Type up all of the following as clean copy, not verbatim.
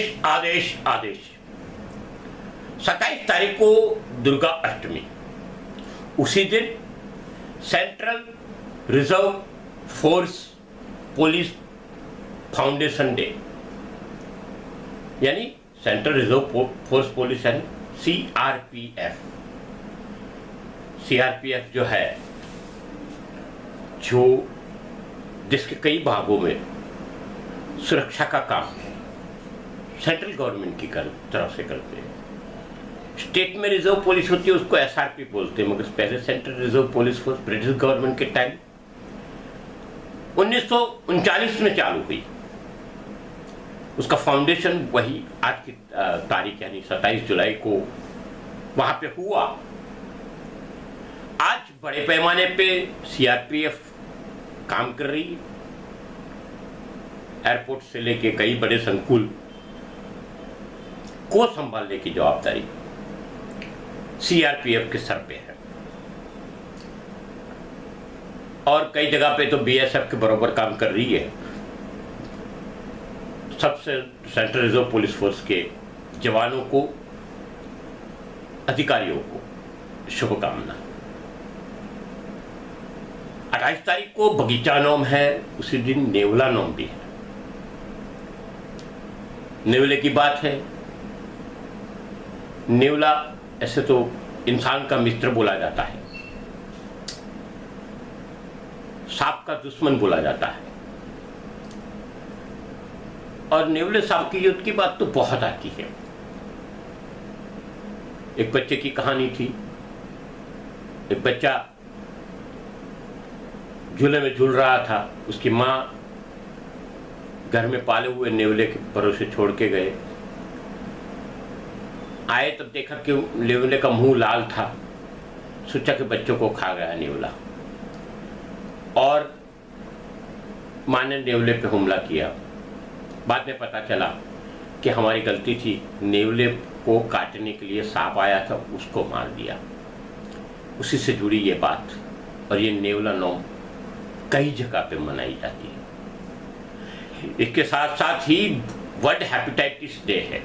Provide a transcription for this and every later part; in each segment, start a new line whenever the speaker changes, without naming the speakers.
आदेश आदेश आदेश। 27 तारीख को दुर्गा अष्टमी, उसी दिन central reserve force police foundation day, यानी सेंट्रल रिजर्व फोर्स पुलिस यानी सीआरपीएफ। सीआरपीएफ जो है, जो जिसके कई भागों में सुरक्षा का काम सेंट्रल गवर्नमेंट की तरफ से करते हैं। स्टेट में रिजर्व पुलिस होती है, उसको एसआरपी बोलते हैं, मगर पहले central reserve police force British government के टाइम 1939 में चालू हुई। उसका फाउंडेशन वही आज की तारीख यानी 27 जुलाई को वहां पे हुआ। आज बड़े पैमाने पे सीआरपीएफ काम कर रही है। एयरपोर्ट से लेके कई बड़े संकुल को संभालने की जवाबदारी सीआरपीएफ के सर पे है, और कई जगह पे तो बीएसएफ के बराबर काम कर रही है। सबसे सेंट्रल रिजर्व पुलिस फोर्स के जवानों को, अधिकारियों को शुभकामना। 28 तारीख को बगीचा नोम है, उसी दिन नेवला नोम भी है। नेवले की बात है। नेवला ऐसे तो इंसान का मित्र बोला जाता है, सांप का दुश्मन बोला जाता है, और नेवले सांप की युद्ध की बात तो बहुत आती है। एक बच्चे की कहानी थी। एक बच्चा झूले में झूल रहा था, उसकी माँ घर में पाले हुए नेवले के भरोसे छोड़ के गए। आए तब देखा कि नेवले का मुंह लाल था, सोचा कि बच्चों को खा गया नेवला, और माँ ने नेवले पे हमला किया। बाद में पता चला कि हमारी गलती थी, नेवले को काटने के लिए सांप आया था, उसको मार दिया। उसी से जुड़ी ये बात, और ये नेवला नोम कई जगह पे मनाई जाती है। इसके साथ साथ ही वर्ल्ड हेपेटाइटिस डे है।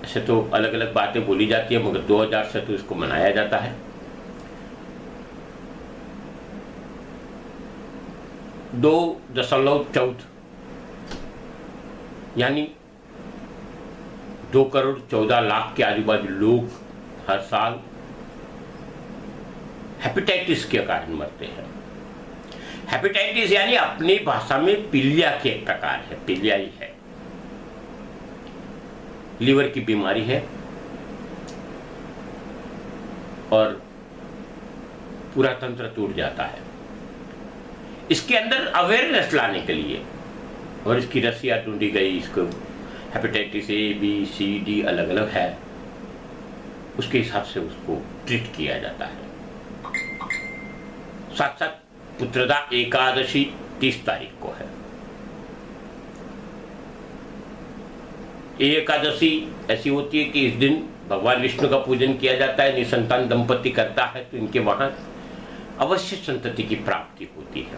ऐसे तो अलग अलग बातें बोली जाती है, मगर 2000 से तो इसको मनाया जाता है। 2.14 यानी 2,14,00,000 के आजू बाजू लोग हर साल हेपेटाइटिस के कारण मरते हैं। हेपेटाइटिस यानी अपनी भाषा में पीलिया के एक प्रकार है, पीलिया ही है। लीवर की बीमारी है, और पूरा तंत्र टूट जाता है। इसके अंदर अवेयरनेस लाने के लिए, और इसकी रस्सियां ढूंढी गई। इसको hepatitis A B C D अलग अलग है, उसके हिसाब से उसको ट्रीट किया जाता है। साथ साथ पुत्रदा एकादशी 30 तारीख को है। ये एकादशी ऐसी होती है कि इस दिन भगवान विष्णु का पूजन किया जाता है। निसंतान दंपति करता है तो इनके वहां अवश्य संतति की प्राप्ति होती है।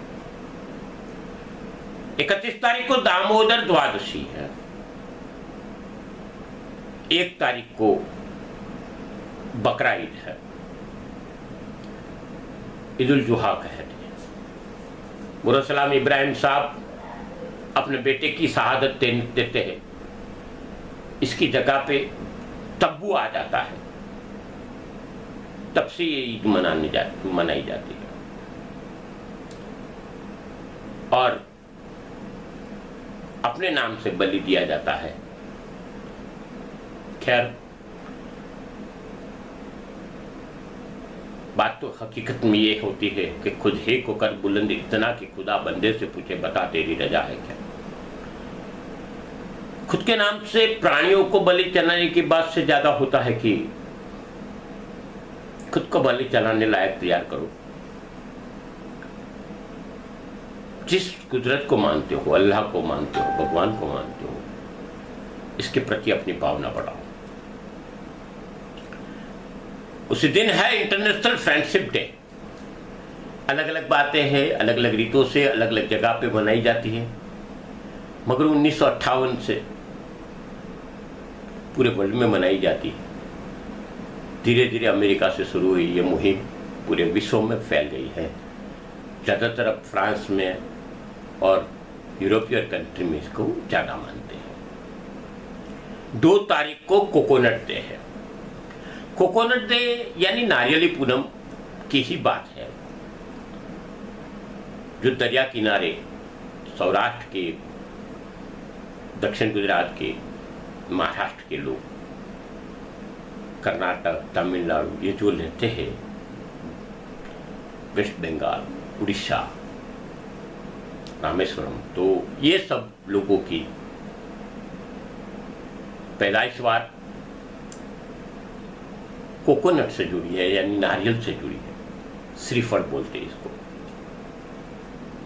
31 तारीख को दामोदर द्वादशी है। 1 तारीख को बकरा ईद है, ईद उल जुहा कहते हैं। मुरसलाम इब्राहिम साहब अपने बेटे की शहादत देते हैं। इसकी जगह पे तब्बू आ जाता है, तब से ये ईद मनाई जाती है। और अपने नाम से बलि दिया जाता है। खैर, बात तो हकीकत में ये होती है कि खुद ही को कर बुलंद इतना कि खुदा बंदे से पूछे, बता तेरी रजा है क्या। खुद के नाम से प्राणियों को बलि चढ़ाने की बात से ज्यादा होता है कि खुद को बलि चढ़ाने लायक तैयार करो। जिस कुदरत को मानते हो, अल्लाह को मानते हो, भगवान को मानते हो, इसके प्रति अपनी भावना बढ़ाओ। उसी दिन है इंटरनेशनल फ्रेंडशिप डे। अलग अलग बातें हैं, अलग अलग रीतों से अलग अलग जगह पे मनाई जाती है। मगर 1958 से पूरे वर्ल्ड में मनाई जाती है। धीरे धीरे अमेरिका से शुरू हुई ये मुहिम पूरे विश्व में फैल गई है। ज़्यादातर अब फ्रांस में और यूरोपियन कंट्री में इसको ज़्यादा मानते हैं। 2 तारीख को कोकोनट डे है। कोकोनट डे यानी नारियली पूनम की ही बात है। जो दरिया किनारे सौराष्ट्र के, दक्षिण गुजरात के, महाराष्ट्र के लोग, कर्नाटक, तमिलनाडु, ये जो रहते हैं, वेस्ट बंगाल, उड़ीसा, रामेश्वरम, तो ये सब लोगों की पैदाइशवार कोकोनट से जुड़ी है, यानी नारियल से जुड़ी है। श्रीफल बोलते हैं इसको।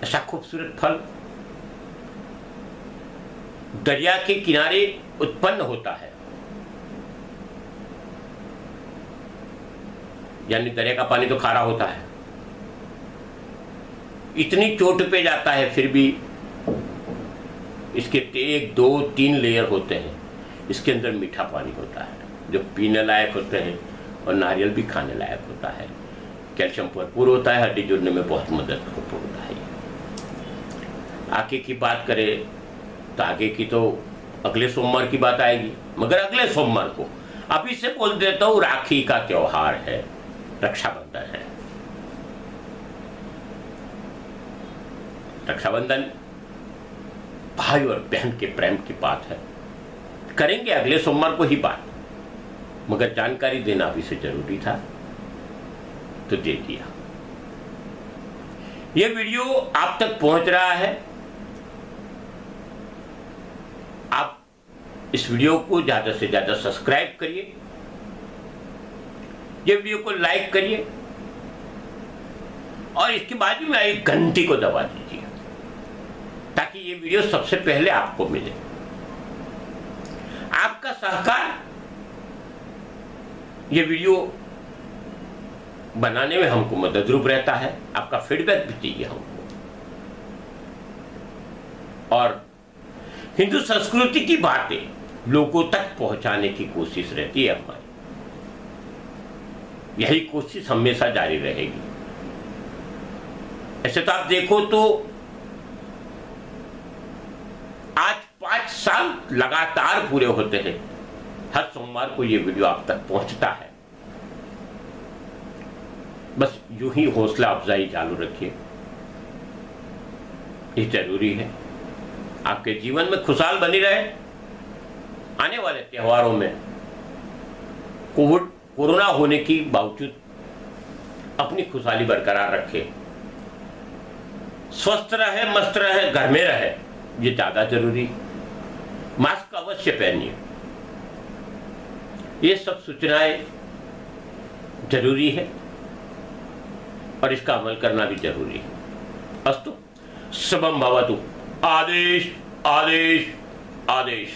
ऐसा खूबसूरत फल दरिया के किनारे उत्पन्न होता है, यानी दरिया का पानी तो खारा होता है, इतनी चोट पे जाता है, फिर भी इसके 1, 2, 3 लेयर होते हैं। इसके अंदर मीठा पानी होता है जो पीने लायक होते हैं, और नारियल भी खाने लायक होता है। कैल्शियम भरपूर होता है, हड्डी जोड़ने में बहुत मदद होता है। आगे की बात करें तो आगे की तो अगले सोमवार की बात आएगी, मगर अगले सोमवार को अभी से बोल देता हूँ, राखी का त्योहार है, रक्षाबंधन है। रक्षाबंधन भाई और बहन के प्रेम की बात है। करेंगे अगले सोमवार को ही बात, मगर जानकारी देना अभी से जरूरी था तो दे दिया। यह वीडियो आप तक पहुंच रहा है। आप इस वीडियो को ज्यादा से ज्यादा सब्सक्राइब करिए, ये वीडियो को लाइक करिए, और इसके बाजू में आई घंटी को दबा दीजिए ताकि ये वीडियो सबसे पहले आपको मिले। आपका सहकार ये वीडियो बनाने में हमको मददरूप रहता है। आपका फीडबैक भी चाहिए हमको, और हिंदू संस्कृति की बातें लोगों तक पहुंचाने की कोशिश रहती है हमारी। यही कोशिश हमेशा जारी रहेगी। ऐसे तो आप देखो तो आज 5 साल लगातार पूरे होते हैं, हर सोमवार को ये वीडियो आप तक पहुंचता है। बस यूं ही हौसला अफजाई चालू रखिए, ये जरूरी है। आपके जीवन में खुशहाल बनी रहे। आने वाले त्योहारों में कोरोना होने की बावजूद अपनी खुशहाली बरकरार रखे, स्वस्थ रहे, मस्त रहे, घर में रहे, ये ज्यादा जरूरी। मास्क अवश्य पहनिए, ये सब सूचनाएं जरूरी है और इसका अमल करना भी जरूरी है। अस्तु, शुभम भवतु। आदेश आदेश आदेश।